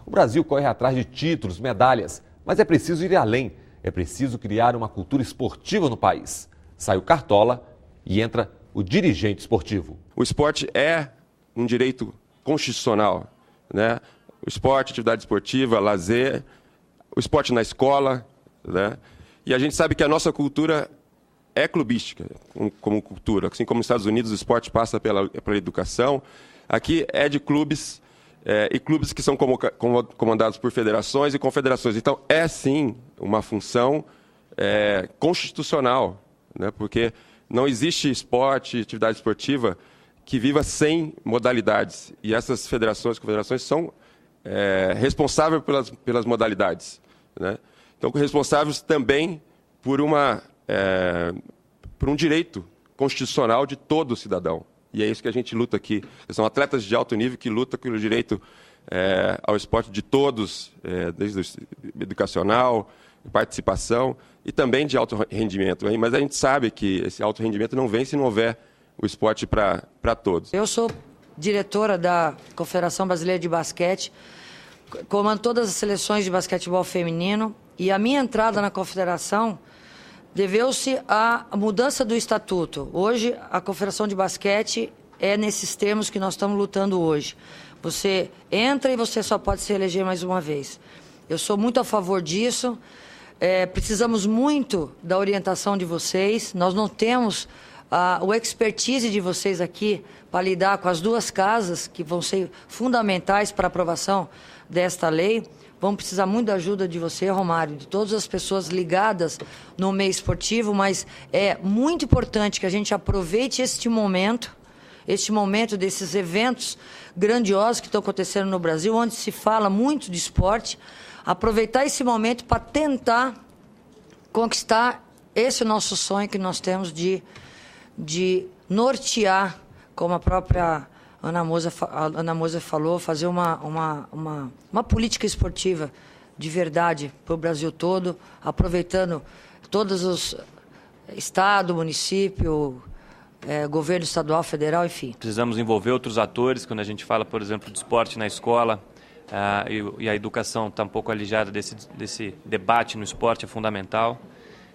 O Brasil corre atrás de títulos, medalhas, mas é preciso ir além. É preciso criar uma cultura esportiva no país. Sai o Cartola e entra o dirigente esportivo. O esporte é um direito constitucional, né? O esporte, atividade esportiva, lazer, o esporte na escola, né? E a gente sabe que a nossa cultura é clubística, como cultura. Assim como nos Estados Unidos o esporte passa pela educação, aqui é de clubes, e clubes que são comandados por federações e confederações. Então, é sim uma função constitucional, né? Porque não existe esporte, atividade esportiva que viva sem modalidades. E essas federações, confederações são responsáveis pelas modalidades, né? Então, responsáveis também por um direito constitucional de todo cidadão. E é isso que a gente luta aqui. São atletas de alto nível que lutam pelo direito ao esporte de todos, desde o educacional, participação e também de alto rendimento. Mas a gente sabe que esse alto rendimento não vem se não houver o esporte para todos. Eu sou diretora da Confederação Brasileira de Basquete, comando todas as seleções de basquetebol feminino, e a minha entrada na confederação deveu-se à mudança do estatuto. Hoje, a Confederação de Basquete é nesses termos que nós estamos lutando hoje. Você entra e você só pode se eleger mais uma vez. Eu sou muito a favor disso. Precisamos muito da orientação de vocês. Nós não temos o expertise de vocês aqui para lidar com as duas casas que vão ser fundamentais para a aprovação desta lei. Vamos precisar muito da ajuda de você, Romário, de todas as pessoas ligadas no meio esportivo, mas é muito importante que a gente aproveite este momento desses eventos grandiosos que estão acontecendo no Brasil, onde se fala muito de esporte, aproveitar esse momento para tentar conquistar esse nosso sonho que nós temos de nortear, como a própria Ana Moser falou, fazer uma política esportiva de verdade para o Brasil todo, aproveitando todos os Estado, município, governo estadual, federal, enfim. Precisamos envolver outros atores, quando a gente fala, por exemplo, de esporte na escola, e a educação está um pouco alijada desse debate no esporte, é fundamental.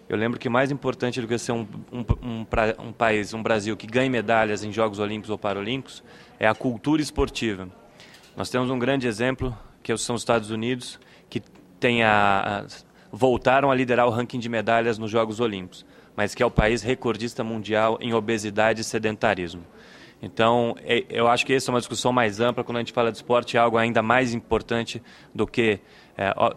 Eu lembro que mais importante do que ser um país, um Brasil que ganhe medalhas em Jogos Olímpicos ou Paralímpicos, é a cultura esportiva. Nós temos um grande exemplo, que são os Estados Unidos, que voltaram a liderar o ranking de medalhas nos Jogos Olímpicos, mas que é o país recordista mundial em obesidade e sedentarismo. Então, eu acho que essa é uma discussão mais ampla. Quando a gente fala de esporte, é algo ainda mais importante do que...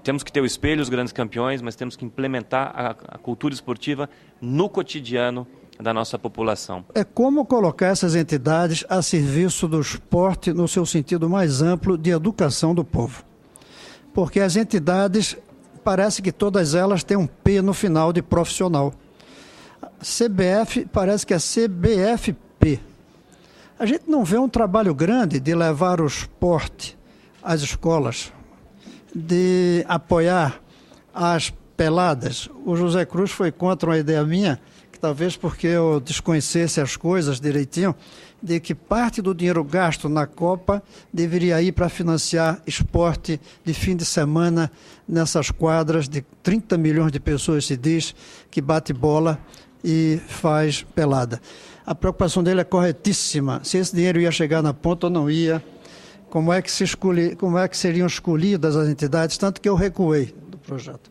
temos que ter o espelho, os grandes campeões, mas temos que implementar a cultura esportiva no cotidiano da nossa população. É como colocar essas entidades a serviço do esporte no seu sentido mais amplo de educação do povo. Porque as entidades, parece que todas elas têm um P no final de profissional. A CBF parece que é CBFP. A gente não vê um trabalho grande de levar o esporte às escolas, de apoiar as peladas. O José Cruz foi contra uma ideia minha, que talvez porque eu desconhecesse as coisas direitinho, de que parte do dinheiro gasto na Copa deveria ir para financiar esporte de fim de semana nessas quadras de 30 milhões de pessoas, se diz, que bate bola e faz pelada. A preocupação dele é corretíssima. Se esse dinheiro ia chegar na ponta ou não ia, como é que seriam escolhidas as entidades, tanto que eu recuei do projeto.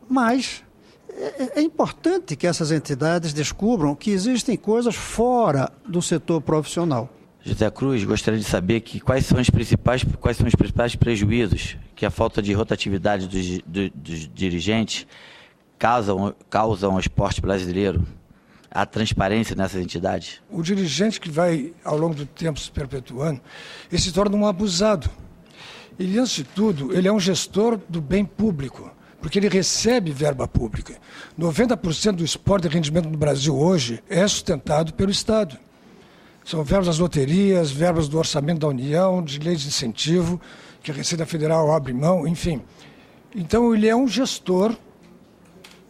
Mas é importante que essas entidades descubram que existem coisas fora do setor profissional. José Cruz, gostaria de saber quais são os principais prejuízos que a falta de rotatividade dos dirigentes causam ao esporte brasileiro, a transparência nessas entidades? O dirigente que vai, ao longo do tempo, se perpetuando, ele se torna um abusado. Ele, antes de tudo, ele é um gestor do bem público, porque ele recebe verba pública. 90% do esporte de rendimento no Brasil hoje é sustentado pelo Estado. São verbas das loterias, verbas do orçamento da União, de leis de incentivo, que a Receita Federal abre mão, enfim. Então, ele é um gestor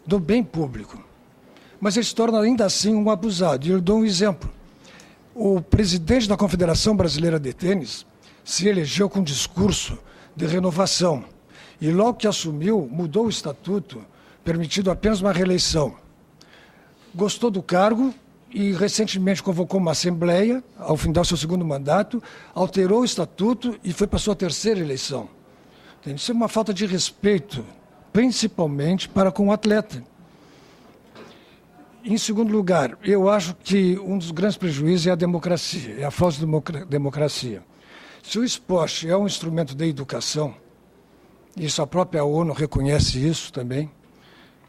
do bem público. Mas ele se torna ainda assim um abusado. E eu dou um exemplo. O presidente da Confederação Brasileira de Tênis se elegeu com um discurso de renovação. E logo que assumiu, mudou o estatuto, permitindo apenas uma reeleição. Gostou do cargo e recentemente convocou uma assembleia, ao fim do seu segundo mandato, alterou o estatuto e foi para a sua terceira eleição. Isso é uma falta de respeito, principalmente para com o atleta. Em segundo lugar, eu acho que um dos grandes prejuízos é a democracia, é a falta de democracia. Se o esporte é um instrumento de educação, isso a própria ONU reconhece isso também,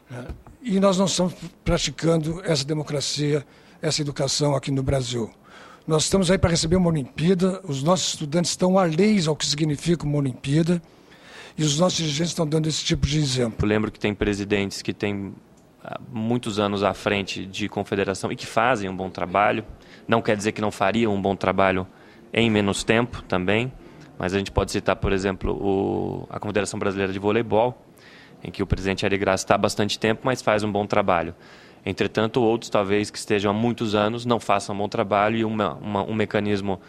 né? E nós não estamos praticando essa democracia, essa educação aqui no Brasil. Nós estamos aí para receber uma Olimpíada, os nossos estudantes estão alheios ao que significa uma Olimpíada, e os nossos dirigentes estão dando esse tipo de exemplo. Eu lembro que tem presidentes que têm muitos anos à frente de confederação e que fazem um bom trabalho. Não quer dizer que não fariam um bom trabalho em menos tempo também, mas a gente pode citar, por exemplo, a Confederação Brasileira de Voleibol, em que o presidente Hélio Graça está há bastante tempo, mas faz um bom trabalho. Entretanto, outros, talvez, que estejam há muitos anos, não façam um bom trabalho e um mecanismo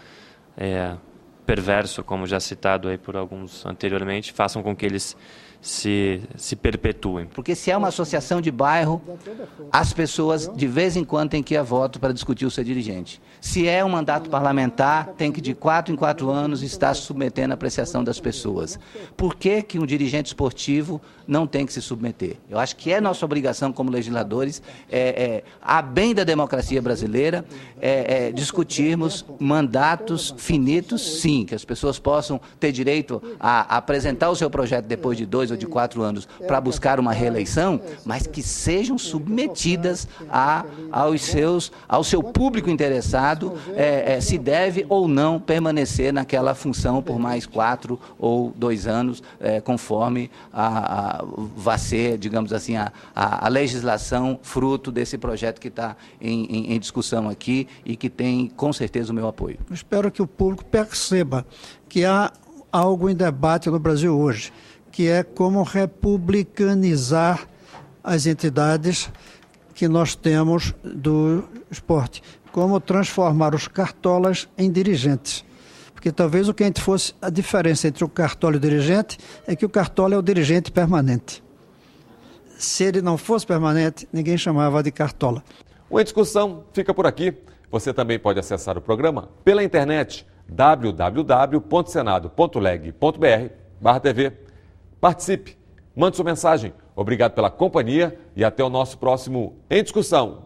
perverso, como já citado aí por alguns anteriormente, façam com que eles se perpetuem. Porque se é uma associação de bairro, as pessoas de vez em quando têm que ir a voto para discutir o seu dirigente. Se é um mandato parlamentar, tem que de 4 em 4 anos estar submetendo a apreciação das pessoas. Por que que um dirigente esportivo não tem que se submeter? Eu acho que é nossa obrigação como legisladores, a bem da democracia brasileira, discutirmos mandatos finitos, sim, que as pessoas possam ter direito a apresentar o seu projeto depois de 2 ou de 4 anos para buscar uma reeleição, mas que sejam submetidas ao seu público interessado, se deve ou não permanecer naquela função por mais 4 ou 2 anos, conforme vai ser, digamos assim, a legislação fruto desse projeto que está em discussão aqui e que tem, com certeza, o meu apoio. Eu espero que o público perceba que há algo em debate no Brasil hoje, que é como republicanizar as entidades que nós temos do esporte, como transformar os cartolas em dirigentes. Porque talvez o que a gente fosse, a diferença entre o cartola e o dirigente é que o cartola é o dirigente permanente. Se ele não fosse permanente, ninguém chamava de cartola. O Em Discussão fica por aqui. Você também pode acessar o programa pela internet www.senado.leg.br/TV. Participe, mande sua mensagem. Obrigado pela companhia e até o nosso próximo Em Discussão.